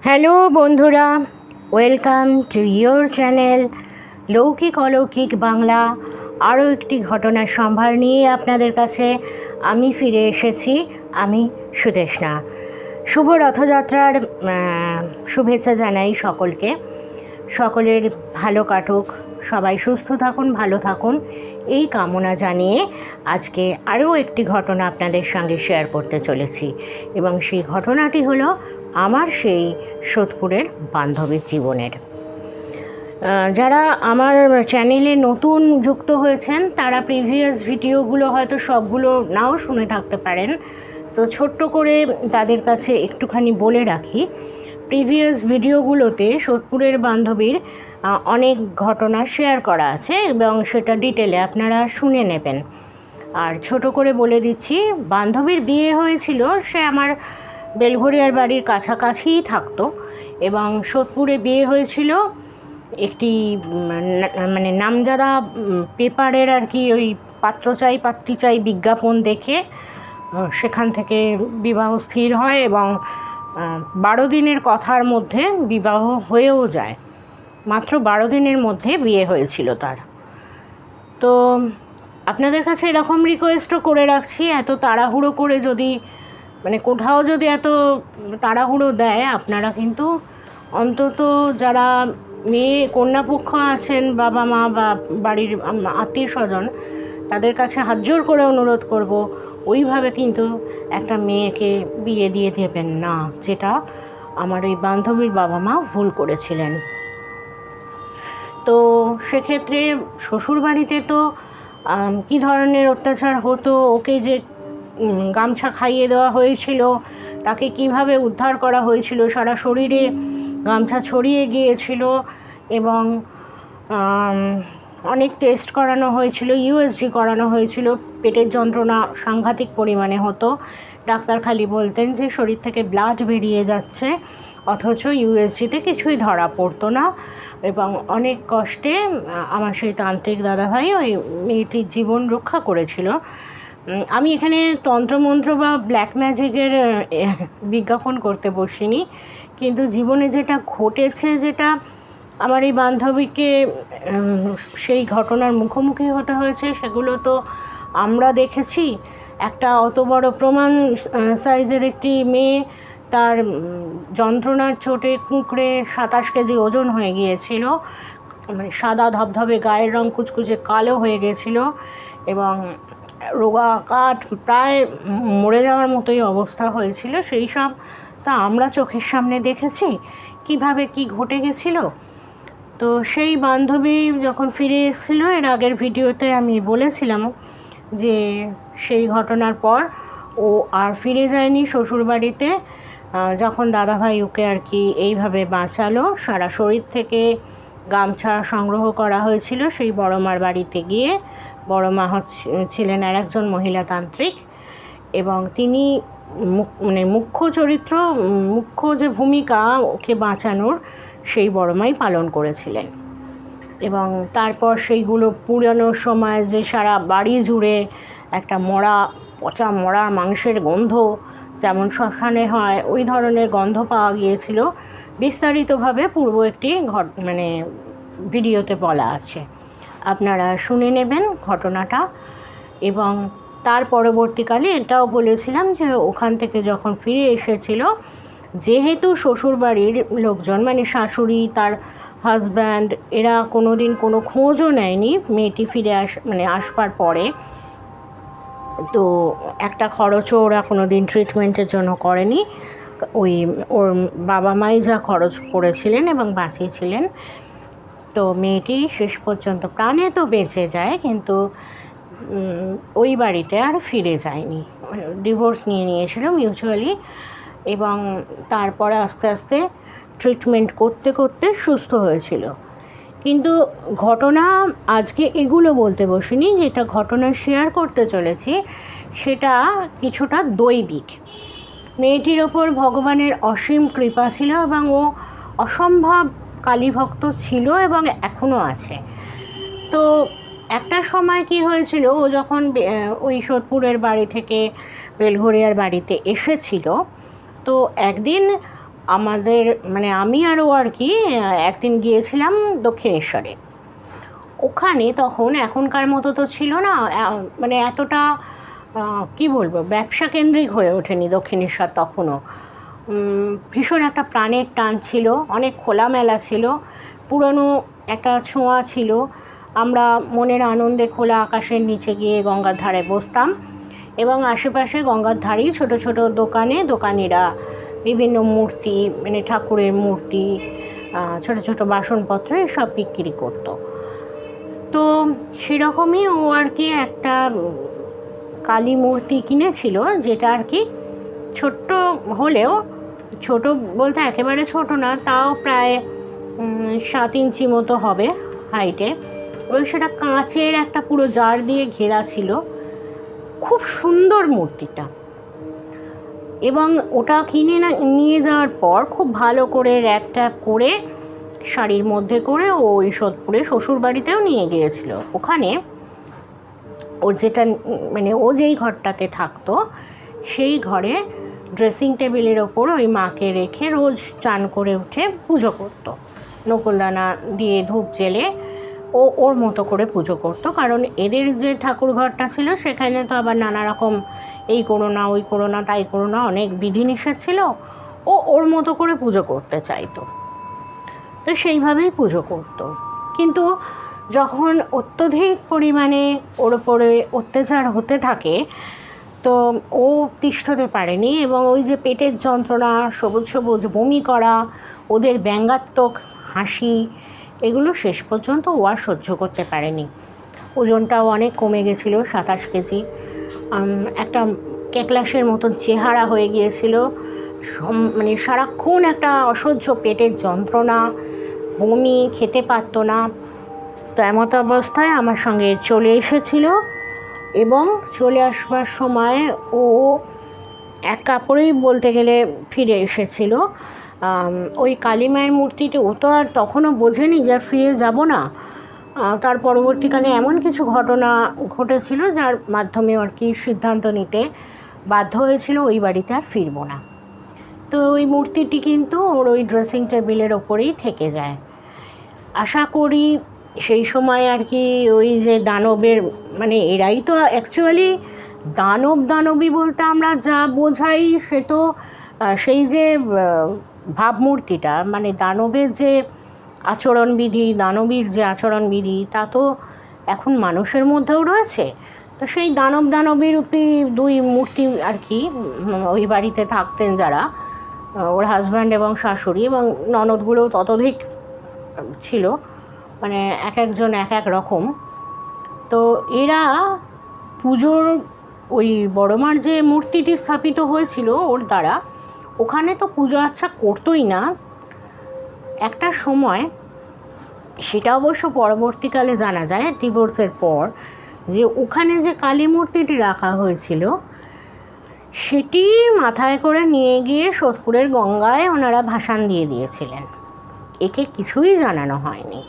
Hello বন্ধুরা, welcome to your channel লৌকিক অলৌকিক বাংলা। আরও একটি ঘটনার সম্ভার নিয়ে আপনাদের কাছে আমি ফিরে এসেছি। আমি সুদেষ্ণা। শুভ রথযাত্রার শুভেচ্ছা জানাই সকলকে। সকলের ভালো কাটুক, সবাই সুস্থ থাকুন, ভালো থাকুন, এই কামনা জানিয়ে আজকে আরও একটি ঘটনা আপনাদের সঙ্গে শেয়ার করতে চলেছি। এবং সেই ঘটনাটি হলো আমার সেই সোদপুরের বান্ধবীর জীবনের। যারা আমার চ্যানেলে নতুন যুক্ত হয়েছেন তারা প্রিভিয়াস ভিডিওগুলো হয়তো সবগুলো নাও শুনে থাকতে পারেন, তো ছোট্ট করে তাদের কাছে একটুখানি বলে রাখি। প্রিভিয়াস ভিডিওগুলোতে সোদপুরের বান্ধবীর অনেক ঘটনা শেয়ার করা আছে এবং সেটা ডিটেলে আপনারা শুনে নেবেন। আর ছোট করে বলে দিচ্ছি, বান্ধবীর বিয়ে হয়েছিল, সে আমার বেলঘরিয়ার বাড়ির কাছাকাছিই থাকতো এবং সোদপুরে বিয়ে হয়েছিল একটি মানে নামজাদা পেপারের আর কি ওই পাত্র চাই পাত্রী চাই বিজ্ঞাপন দেখে সেখান থেকে বিবাহ স্থির হয় এবং 12 দিনের কথার মধ্যে বিবাহ হয়েও যায়। মাত্র 12 দিনের মধ্যে বিয়ে হয়েছিল তার। তো আপনাদের কাছে এরকম রিকোয়েস্টও করে রাখছি, এত তাড়াহুড়ো করে যদি মানে কোথাও যদি এত তাড়াহুড়ো দেয়, আপনারা কিন্তু অন্তত যারা মেয়ে কন্যাপক্ষ আছেন, বাবা মা বা বাড়ির আত্মীয় স্বজন, তাদের কাছে হাত জোর করে অনুরোধ করব, ওইভাবে কিন্তু একটা মেয়েকে বিয়ে দিয়ে দেবেন না, যেটা আমার ওই বান্ধবীর বাবা মা ভুল করেছিলেন। তো সেক্ষেত্রে শ্বশুরবাড়িতে তো কী ধরনের অত্যাচার হতো, ওকে যে গামছা খাইয়ে দেওয়া হয়েছিল, তাকে কিভাবে উদ্ধার করা হয়েছিল, সারা শরীরে গামছা ছড়িয়ে গিয়েছিল এবং অনেক টেস্ট করানো হয়েছিল, ইউএসজি করানো হয়েছিল, পেটের যন্ত্রণা সাংঘাতিক পরিমাণে হতো। ডাক্তার খালি বলতেন যে শরীর থেকে ব্লাড বেরিয়ে যাচ্ছে, অথচ ইউএসজিতে কিছুই ধরা পড়তো না। এবং অনেক কষ্টে আমার সেই তান্ত্রিক দাদাভাই ওই মেয়েটির জীবন রক্ষা করেছিল। আমি এখানে তন্ত্রমন্ত্র বা ব্ল্যাক ম্যাজিকের বিজ্ঞাপন করতে বসিনি, কিন্তু জীবনে যেটা ঘটেছে, যেটা আমার এই বান্ধবীকে সেই ঘটনার মুখোমুখি হতে হয়েছে, সেগুলো তো আমরা দেখেছি। একটা অত বড় প্রমাণ সাইজের একটি মেয়ে তার যন্ত্রণার চোটে কুঁকড়ে 27 কেজি ওজন হয়ে গিয়েছিল, মানে সাদা ধবধবে, গায়ের রং কুচকুচে কালো হয়ে গিয়েছিল এবং রোগা কাঠ, প্রায় মরে যাওয়ার মতোই অবস্থা হয়েছিল। সেই সব তা আমরা চোখের সামনে দেখেছি কিভাবে কি ঘটে গেছিল। তো সেই বান্ধবী যখন ফিরে এসেছিল, এর আগের ভিডিওতে আমি বলেছিলাম যে সেই ঘটনার পর ও আর ফিরে যায়নি শ্বশুরবাড়িতে। যখন দাদাভাই ওকে আর কি এইভাবে বাঁচালো, সারা শরীর থেকে গামছা সংগ্রহ করা হয়েছিল সেই বড়মার বাড়িতে গিয়ে। বড়মা ছিলেন আর একজন মহিলা তান্ত্রিক এবং তিনি মানে মুখ্য চরিত্র, মুখ্য যে ভূমিকা ওকে বাঁচানোর, সেই বড়মাই পালন করেছিলেন। এবং তারপর সেইগুলো পুরানোর সময় যে সারা বাড়ি জুড়ে একটা পচা মরা মাংসের গন্ধ যেমন শ্মশানে হয়, ওই ধরনের গন্ধ পাওয়া গিয়েছিল। বিস্তারিতভাবে পূর্ব একটি মানে ভিডিওতে বলা আছে, আপনারা শুনে নেবেন ঘটনাটা। এবং তার পরবর্তীকালে এটাও বলেছিলাম যে ওখান থেকে যখন ফিরে এসেছিল, যেহেতু শ্বশুরবাড়ির লোকজন মানে শাশুড়ি, তার হাজব্যান্ড, এরা কোনো দিন কোনো খোঁজও নেয়নি মেয়েটি ফিরে আসবার পরে, তো একটা খরচও ওরা কোনো দিন ট্রিটমেন্টের জন্য করেনি। ওর বাবা মাই যা খরচ করেছিলেন এবং বাঁচিয়েছিলেন। তো মেয়েটি শেষ পর্যন্ত প্রাণে তো বেঁচে যায়, কিন্তু ওই বাড়িতে আর ফিরে যায়নি, ডিভোর্স নিয়ে নিয়েছিল মিউচুয়ালি। এবং তারপরে আস্তে আস্তে ট্রিটমেন্ট করতে করতে সুস্থ হয়েছিল। কিন্তু ঘটনা আজকে এগুলো বলতে বসিনি, যেটা ঘটনা শেয়ার করতে চলেছি সেটা কিছুটা দৈবিক। মেয়েটির ওপর ভগবানের অসীম কৃপা ছিল এবং ও অসম্ভব কালীভক্ত ছিল এবং এখনও আছে। তো একটা সময় কি হয়েছিল, ও যখন ওই সোদপুরের বাড়ি থেকে বেলঘরিয়ার বাড়িতে এসেছিল, তো একদিন আমাদের মানে আমি আরও আর কি একদিন গিয়েছিলাম দক্ষিণেশ্বরে। ওখানে তখন এখনকার মতো তো ছিল না, মানে এতটা কি বলবো, ব্যবসা কেন্দ্রিক হয়ে ওঠেনি দক্ষিণেশ্বর তখনও। ভীষণ একটা প্রাণের টান ছিল, অনেক খোলামেলা ছিল, পুরনো একটা ছোঁয়া ছিল। আমরা মনের আনন্দে খোলা আকাশের নিচে গিয়ে গঙ্গার ধারে বসতাম এবং আশেপাশে গঙ্গার ধারেই ছোট ছোট দোকানে দোকানিরা বিভিন্ন মূর্তি, মানে ঠাকুরের মূর্তি, ছোট ছোট বাসনপত্র এসব বিক্রি করতো। তো সেরকমই ও আর কি একটা কালী মূর্তি কিনেছিল, যেটা আর কি ছোট্ট হলেও, ছোট বলতে একেবারে ছোট না, তাও প্রায় 7 ইঞ্চি মতো হবে হাইটে, এবং সেটা কাঁচের একটা পুরো জার দিয়ে ঘেরা ছিল। খুব সুন্দর মূর্তিটা। এবং ওটা কিনে নিয়ে যাওয়ার পর খুব ভালো করে র্যাপ ট্যাপ করে শাড়ির মধ্যে করে ও ঈশ্বরপুরে শ্বশুরবাড়িতেও নিয়ে গিয়েছিল। ওখানে ওর যেটা মানে ও যেই ঘরটাতে থাকতো সেই ঘরে ড্রেসিং টেবিলের ওপর ওই মাকে রেখে রোজ চান করে উঠে পুজো করতো, নকুলদানা দিয়ে ধূপ জেলে ও ওর মতো করে পুজো করতো। কারণ এদের যে ঠাকুর ঘরটা ছিল সেখানে তো আবার নানা রকম এই করো না, ওই করো না, তাই করো না, অনেক বিধিনিষেধ ছিল। ও ওর মতো করে পুজো করতে চাইতো, তো সেইভাবেই পুজো করতো। কিন্তু যখন অত্যধিক পরিমাণে ওর ওপরে অত্যাচার হতে থাকে তো ও তিষ্ঠতে পারেনি, এবং ওই যে পেটের যন্ত্রণা, সবুজ সবুজ বমি করা, ওদের ব্যঙ্গাত্মক হাসি, এগুলো শেষ পর্যন্ত ও আর সহ্য করতে পারেনি। ওজনটাও অনেক কমে গেছিলো, 27 কেজি। একটা ক্যাকলাসের মতন চেহারা হয়ে গিয়েছিল, মানে সারাক্ষণ একটা অসহ্য পেটের যন্ত্রণা, বমি, খেতে পারতো না। তো এমত অবস্থায় আমার সঙ্গে চলে এসেছিল, এবং চলে আসবার সময় ও এক কাপড়েই বলতে গেলে ফিরে এসেছিল। ওই কালী মায়ের মূর্তিটা ও তো আর তখনও বোঝেনি যে আর ফিরে যাব না। তার পরবর্তীকালে এমন কিছু ঘটনা ঘটেছিল যার মাধ্যমে আর কি সিদ্ধান্ত নিতে বাধ্য হয়েছিল ওই বাড়িতে আর ফিরব না। তো ওই মূর্তিটি কিন্তু ওর ওই ড্রেসিং টেবিলের ওপরেই থেকে যায়। আশা করি সেই সময় আর কি ওই যে দানবের, মানে এরাই তো অ্যাকচুয়ালি দানবী বলতে আমরা যা বোঝাই সে তো সেই যে ভাবমূর্তিটা, মানে দানবের যে আচরণবিধি, দানবীর যে আচরণবিধি, তা তো এখন মানুষের মধ্যেও রয়েছে। তো সেই দানবীর দুই মূর্তি আর কি ওই বাড়িতে থাকতেন যারা, ওর হাজব্যান্ড এবং শাশুড়ি, এবং ননদগুলোও ততোধিক ছিল, মানে এক একজন এক এক রকম। তো এরা পুজোর ওই বড়মার যে মূর্তিটি স্থাপিত হয়েছিল ওর দ্বারা, ওখানে তো পুজো আচ্ছা করতোই না। একটা সময়, সেটা অবশ্য পরবর্তীকালে জানা যায় ডিভোর্সের পর, যে ওখানে যে কালী মূর্তিটি রাখা হয়েছিল সেটি মাথায় করে নিয়ে গিয়ে সোদপুরের গঙ্গায় ওনারা ভাসান দিয়ে দিয়েছিলেন। একে কিছুই জানানো হয়নি।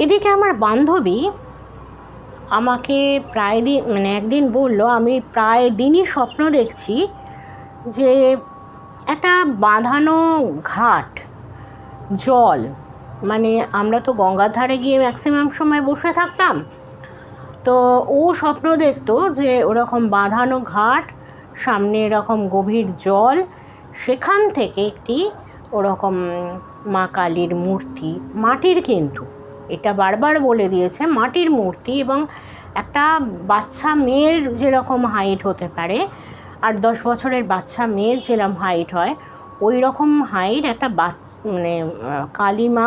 এদিকে আমার বান্ধবী আমাকে প্রায় দিন, মানে একদিন বলল, আমি প্রায় দিনই স্বপ্ন দেখছি যে একটা বাঁধানো ঘাট, জল, মানে আমরা তো গঙ্গার ধারে গিয়ে ম্যাক্সিমাম সময় বসে থাকতাম, তো ও স্বপ্ন দেখতো যে ওরকম বাঁধানো ঘাট, সামনে এরকম গভীর জল, সেখান থেকে একটি ওরকম মা কালীর মূর্তি, মাটির, কিন্তু এটা বারবার বলে দিয়েছে মাটির মূর্তি, এবং একটা বাচ্চা মেয়ের যেরকম হাইট হতে পারে, 8-10 বছরের বাচ্চা মেয়ের যেরকম হাইট হয় ওই রকম হাইট একটা মানে কালী মা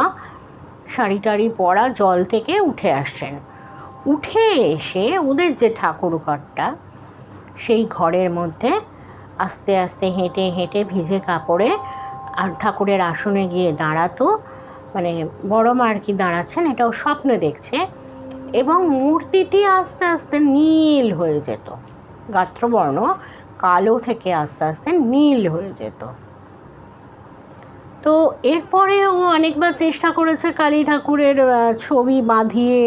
শাড়ি টাড়ি পরা জল থেকে উঠে আসছেন। উঠে এসে ওদের যে ঠাকুর ঘরটা, সেই ঘরের মধ্যে আস্তে আস্তে হেঁটে হেঁটে ভিজে কাপড়ে আর ঠাকুরের আসনে গিয়ে দাঁড়াতো, মানে বড় মা আর কি দাঁড়াচ্ছেন এটাও স্বপ্নে দেখছে, এবং মূর্তিটি আস্তে আস্তে নীল হয়ে যেত, গাত্রবর্ণ কালো থেকে আস্তে আস্তে নীল হয়ে যেত। তো এরপরে ও অনেকবার চেষ্টা করেছে কালী ঠাকুরের ছবি বাঁধিয়ে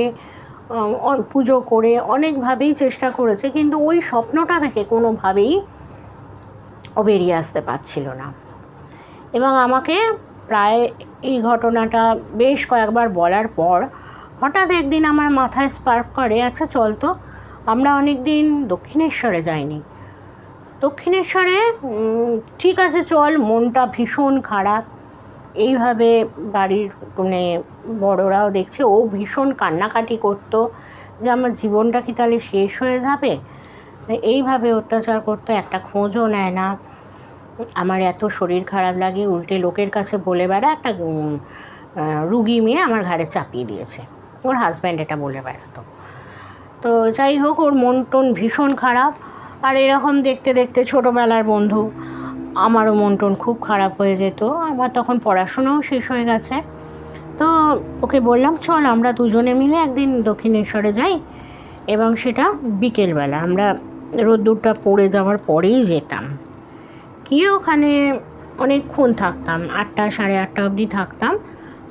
পুজো করে, অনেকভাবেই চেষ্টা করেছে, কিন্তু ওই স্বপ্নটা থেকে কোনোভাবেই ও বেরিয়ে আসতে পারছিল না। এবং আমাকে প্রায় এই ঘটনাটা বেশ কয়েকবার বলার পর হঠাৎ একদিন আমার মাথায় স্পার্ক করে, আচ্ছা চল তো আমরা অনেক দিন দক্ষিণেশ্বরে যাইনি। দক্ষিণেশ্বরে ঠিক আছে চল, মনটা ভীষণ খারাপ। এইভাবে বাড়ির মানে বড়রাও দেখছে, ও ভীষণ কান্নাকাটি করতো যে আমার জীবনটা কি তাহলে শেষ হয়ে যাবে। এইভাবে অত্যাচার করতো, একটা খোঁজও নেয় না। আমার এত শরীর খারাপ লাগে, উল্টে লোকের কাছে বলে বেড়া একটা রুগী মেয়ে আমার ঘাড়ে চাপিয়ে দিয়েছে, ওর হাজব্যান্ড এটা বলে বেড়াতো। তো যাই হোক, ওর মন টন ভীষণ খারাপ। আর এরকম দেখতে দেখতে ছোটোবেলার বন্ধু, আমারও মন টন খুব খারাপ হয়ে যেত। আমার তখন পড়াশোনাও শেষ হয়ে গেছে। তো ওকে বললাম চল আমরা দুজনে মিলে একদিন দক্ষিণেশ্বরে যাই, এবং সেটা বিকেলবেলা, আমরা রোদ্দুরটা পড়ে যাওয়ার পরেই যেতাম। গিয়ে ওখানে অনেকক্ষণ থাকতাম, 8টা সাড়ে 8টা অবধি থাকতাম,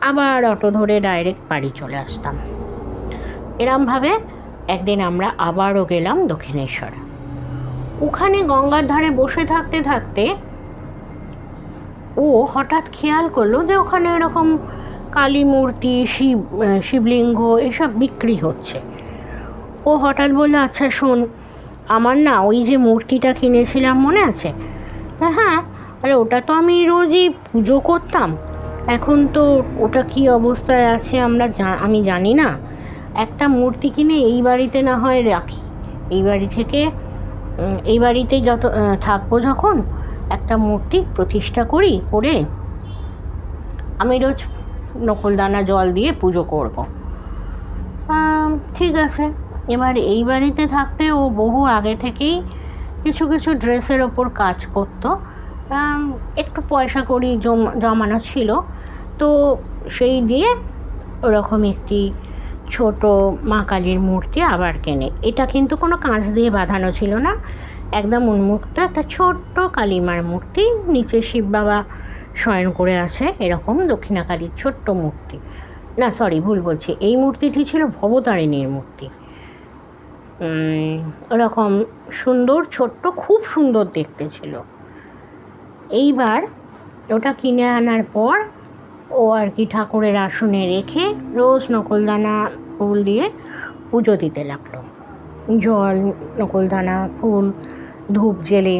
আবার অটো ধরে ডাইরেক্ট বাড়ি চলে আসতাম। এরমভাবে একদিন আমরা আবারও গেলাম দক্ষিণেশ্বর। ওখানে গঙ্গার ধারে বসে থাকতে থাকতে ও হঠাৎ খেয়াল করলো যে ওখানে এরকম কালী মূর্তি, শিবলিঙ্গ এসব বিক্রি হচ্ছে। ও হঠাৎ বললো, আচ্ছা শোন, আমার না ওই যে মূর্তিটা কিনেছিলাম মনে আছে? হ্যাঁ, আরে ওটা তো আমি রোজই পুজো করতাম, এখন তো ওটা কি অবস্থায় আছে আমি জানি না। একটা মূর্তি কিনে এই বাড়িতে না হয় রাখি, এই বাড়িতে যত থাকবো যখন একটা মূর্তি প্রতিষ্ঠা করে আমি রোজ নকুলদানা জল দিয়ে পুজো করব। ঠিক আছে। এবার এই বাড়িতে থাকতে ও বহু আগে থেকেই কিছু কিছু ড্রেসের ওপর কাজ করতো, একটু পয়সা কড়ি জমানো ছিল, তো সেই দিয়ে ওরকম একটি ছোট মা কালীর মূর্তি আবার কেনে। এটা কিন্তু কোনো কাঁচ দিয়ে বাঁধানো ছিল না, একদম উন্মুক্ত একটা ছোট্ট কালীমার মূর্তি, নিচে শিব বাবা শয়ন করে আছে, এরকম দক্ষিণাকালীর ছোট্ট মূর্তি। না সরি, ভুল বলছি, এই মূর্তিটি ছিল ভবতারিণীর মূর্তি। ওরকম সুন্দর ছোট্ট, খুব সুন্দর দেখতে ছিল। এইবার ওটা কিনে আনার পর ও আর কি ঠাকুরের আসনে রেখে রোজ নকুলদানা ফুল দিয়ে পুজো দিতে লাগলো। জল, নকুলদানা, ফুল, ধূপ জেলে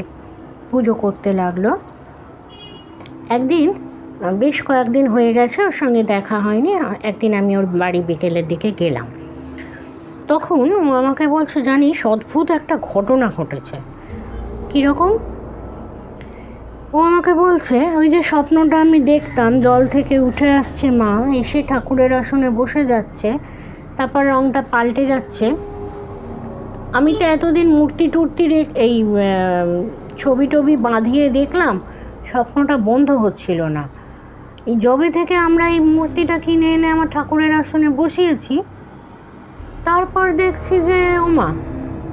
পুজো করতে লাগলো। একদিন, বেশ কয়েকদিন হয়ে গেছে ওর সঙ্গে দেখা হয়নি, একদিন আমি ওর বাড়ি বিকেলের দিকে গেলাম। তখন ও আমাকে বলছে, জানিস অদ্ভুত একটা ঘটনা ঘটেছে। কীরকম? ও আমাকে বলছে, ওই যে স্বপ্নটা আমি দেখতাম, জল থেকে উঠে আসছে মা, এসে ঠাকুরের আসনে বসে যাচ্ছে, তারপর রঙটা পাল্টে যাচ্ছে। আমি তো এতদিন মূর্তি টুর্তি এই ছবি টবি বাঁধিয়ে দেখলাম, স্বপ্নটা বন্ধ হচ্ছিল না। এই যবে থেকে আমরা এই মূর্তিটা কিনে এনে আমার ঠাকুরের আসনে বসিয়েছি, তারপর দেখছি যে ওমা,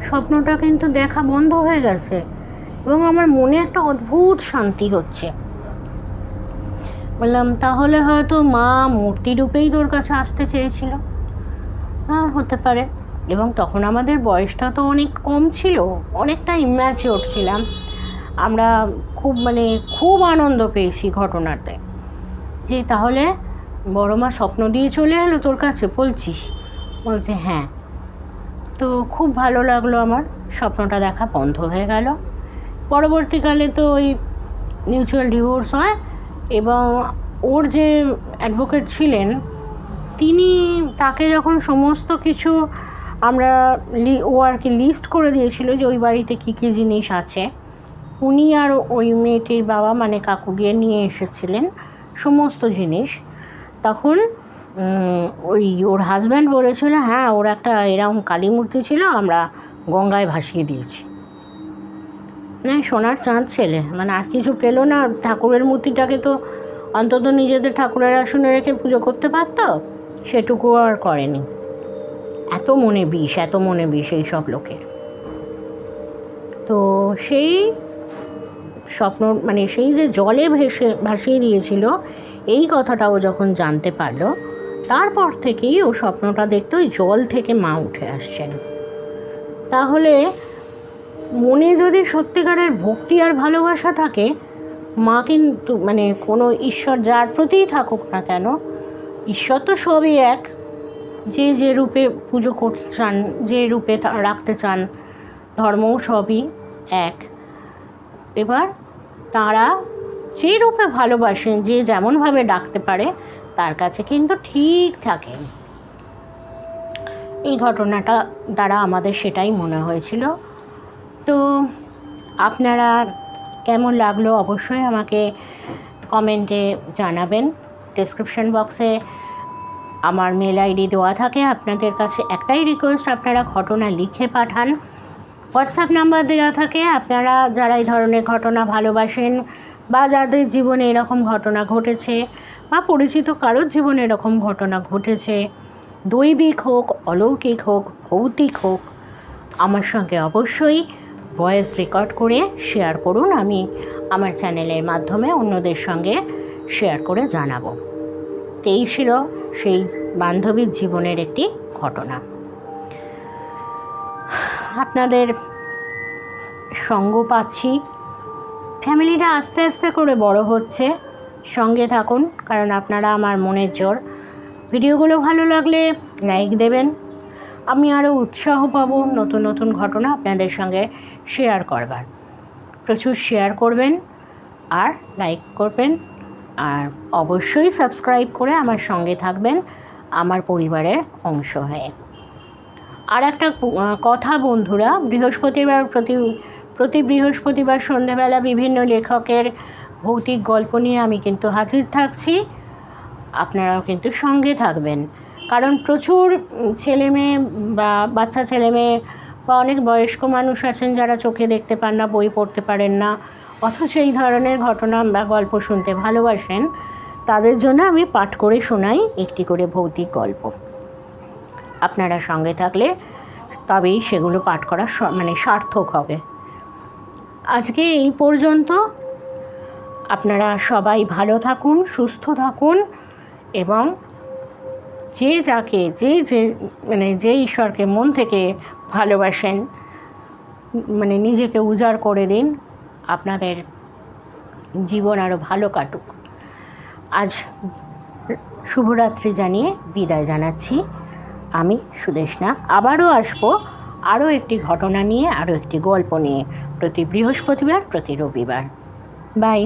স্বপ্নটা কিন্তু দেখা বন্ধ হয়ে গেছে, এবং আমার মনে একটা অদ্ভুত শান্তি হচ্ছে। বললাম, তাহলে হয়তো মা মূর্তি রূপেই তোর কাছে আসতে চেয়েছিল। হ্যাঁ, হতে পারে। এবং তখন আমাদের বয়সটা তো অনেক কম ছিল, অনেকটা ইম্যাচিওর ছিলাম আমরা। খুব আনন্দ পেয়েছি ঘটনাতে, যে তাহলে বড় মা স্বপ্ন দিয়ে চলে এলো তোর কাছে বলছিস? বলছে হ্যাঁ। তো খুব ভালো লাগলো আমার, স্বপ্নটা দেখা বন্ধ হয়ে গেল। পরবর্তীকালে তো ওই মিউচুয়াল ডিভোর্স হয়, এবং ওর যে অ্যাডভোকেট ছিলেন তাকে যখন সমস্ত কিছু ও আর কি লিস্ট করে দিয়েছিল যে ওই বাড়িতে কী কী জিনিস আছে, উনি আর ওই মেয়েটির বাবা মানে কাকু গিয়ে নিয়ে এসেছিলেন সমস্ত জিনিস। তখন ওর হাজব্যান্ড বলেছিল, হ্যাঁ ওর একটা এরকম কালী মূর্তি ছিল, আমরা গঙ্গায় ভাসিয়ে দিয়েছি। সোনার চাঁদ ছেলে, আর কিছু পেলো না, ঠাকুরের মূর্তিটাকে তো অন্তত নিজেদের ঠাকুরের আসনে রেখে পুজো করতে পারত, সেটুকু আর করেনি। এত মনে বিষ এই সব লোকের। তো সেই স্বপ্ন সেই যে জলে ভাসিয়ে দিয়েছিল, এই কথাটাও যখন জানতে পারলো, তারপর থেকেই ও স্বপ্নটা দেখতো ওই জল থেকে মা উঠে আসছেন। তাহলে মনে যদি সত্যিকারের ভক্তি আর ভালোবাসা থাকে, মা কিন্তু মানে কোনো ঈশ্বর যার প্রতিই থাকুক না কেন, ঈশ্বর তো সবই এক, যে যে রূপে পুজো করতে চান, যে রূপে রাখতে চান, ধর্মও সবই এক। এবার তারা যে রূপে ভালোবাসেন, যে যেমনভাবে ডাকতে পারে তার কাছে কিন্তু ঠিক থাকে। এই ঘটনাটা দ্বারা আমাদের সেটাই মনে হয়েছিল। তো আপনারা কেমন লাগলো অবশ্যই আমাকে কমেন্টে জানাবেন। ডেসক্রিপশন বক্সে আমার মেল আইডি দেওয়া থাকে। আপনাদের কাছে একটাই রিকোয়েস্ট, আপনারা ঘটনা লিখে পাঠান। হোয়াটসঅ্যাপ নাম্বার দেওয়া থাকে। আপনারা যারা এই ধরনের ঘটনা ভালোবাসেন বা যাদের জীবনে এরকম ঘটনা ঘটেছে বা পরিচিত কারোর জীবনে এরকম ঘটনা ঘটেছে, দৈবিক হোক, অলৌকিক হোক, ভৌতিক হোক, আমার সঙ্গে অবশ্যই ভয়েস রেকর্ড করে শেয়ার করুন। আমি আমার চ্যানেলের মাধ্যমে অন্যদের সঙ্গে শেয়ার করে জানাবো। এই ছিল সেই বান্ধবীর জীবনের একটি ঘটনা। আপনাদের সঙ্গ পাচ্ছি, ফ্যামিলিটা আস্তে আস্তে করে বড় হচ্ছে, সঙ্গে থাকুন, কারণ আপনারা আমার মনের জোর। ভিডিওগুলো ভালো লাগলে লাইক দেবেন, আমি আরও উৎসাহ পাবো নতুন নতুন ঘটনা আপনাদের সঙ্গে শেয়ার করবার। প্রচুর শেয়ার করবেন আর লাইক করবেন, আর অবশ্যই সাবস্ক্রাইব করে আমার সঙ্গে থাকবেন, আমার পরিবারের অংশ হয়ে। আর একটা কথা বন্ধুরা, বৃহস্পতিবার প্রতি বৃহস্পতিবার সন্ধ্যেবেলা বিভিন্ন লেখকের ভৌতিক গল্প নিয়ে আমি কিন্তু হাজির থাকছি। আপনারাও কিন্তু সঙ্গে থাকবেন, কারণ প্রচুর ছেলেমেয়ে বা বাচ্চা ছেলেমেয়ে বা অনেক বয়স্ক মানুষ আছেন যারা চোখে দেখতে পান না, বই পড়তে পারেন না, অথচ এই ধরনের ঘটনা বা গল্প শুনতে ভালোবাসেন। তাদের জন্য আমি পাঠ করে শোনাই একটি করে ভৌতিক গল্প। আপনারা সঙ্গে থাকলে তবেই সেগুলো পাঠ করা সার্থক হবে। আজকে এই পর্যন্ত। আপনারা সবাই ভালো থাকুন, সুস্থ থাকুন, এবং যে যাকে যে ঈশ্বরকে মন থেকে ভালোবাসেন, নিজেকে উজাড় করে দিন, আপনাদের জীবন আরও ভালো কাটুক। আজ শুভরাত্রি জানিয়ে বিদায় জানাচ্ছি। আমি সুদেষ্ণা। আবারও আসবো আরও একটি ঘটনা নিয়ে, আরও একটি গল্প নিয়ে, প্রতি বৃহস্পতিবার, প্রতি রবিবার। বাই।